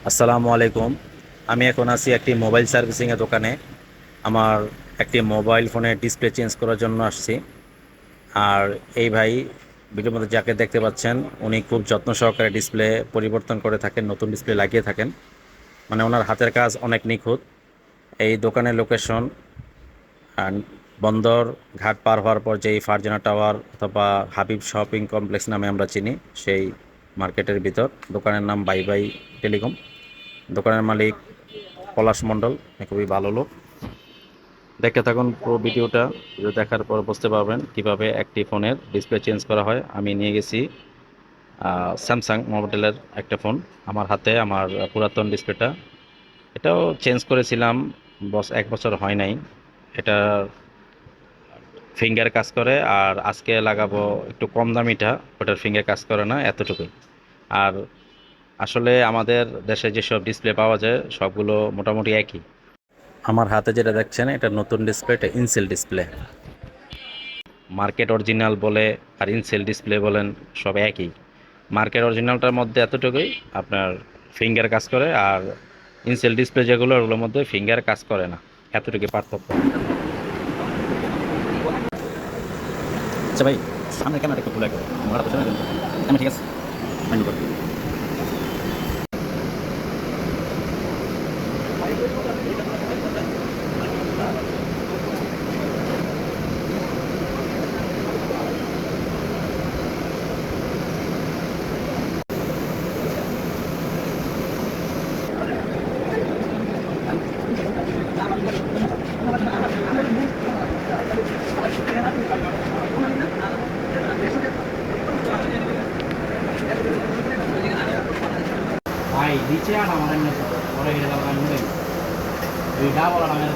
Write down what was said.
আসসালামু আলাইকুম। আমি এখন আছি একটি মোবাইল সার্ভিসিংয়ের দোকানে। আমার একটি মোবাইল ফোনের ডিসপ্লে চেঞ্জ করার জন্য আসছি। আর এই ভাই ভিডিওর মধ্যে যাকে দেখতে পাচ্ছেন, উনি খুব যত্ন সহকারে ডিসপ্লে পরিবর্তন করে থাকেন, নতুন ডিসপ্লে লাগিয়ে থাকেন। মানে ওনার হাতের কাজ অনেক নিখুঁত। এই দোকানের লোকেশন বন্দর ঘাট পার হওয়ার পর যেই ফারজানা টাওয়ার অথবা হাবিব শপিং কমপ্লেক্স নামে আমরা চিনি, সেই মার্কেটের ভিতর। দোকানের নাম বাই বাই টেলিকম। দোকানের মালিক পলাশ মণ্ডল, খুবই ভালো লোক। দেখতে থাকুন পুরো ভিডিওটা। ভিডিও দেখার পর বুঝতে পারবেন কিভাবে একটি ফোনের ডিসপ্লে চেঞ্জ করা হয়। আমি নিয়ে গেছি স্যামসাং মডেলের একটা ফোন। আমার হাতে আমার পুরাতন ডিসপ্লেটা, এটাও চেঞ্জ করেছিলাম 1 বছর হয় নাই। এটা ফিঙ্গার কাজ করে, আর আজকে লাগাবো একটু কম দামিটা, ওটার ফিঙ্গার কাজ করে না এতটুকুই। আর আসলে আমাদের দেশে যেসব ডিসপ্লে পাওয়া যায় সবগুলো মোটামুটি একই। আমার হাতে যেটা দেখছেন এটা নতুন ডিসপ্লে, এটা ইনসেল ডিসপ্লে। মার্কেট অরিজিনাল বলে আর ইনসেল ডিসপ্লে বলেন, সব একই। মার্কেট অরিজিনালটার মধ্যে এতটুকুই আপনার ফিঙ্গার কাজ করে, আর ইনসেল ডিসপ্লে যেগুলো ওগুলোর মধ্যে ফিঙ্গার কাজ করে না, এতটুকু পার্থক্য। আচ্ছা ভাই, সামনের ক্যামেরাটা একটু খুলে আমি ঠিক আছে। ভাই নিচে আর আমাদের পরে গেলে এই ডাবল আর আমাদের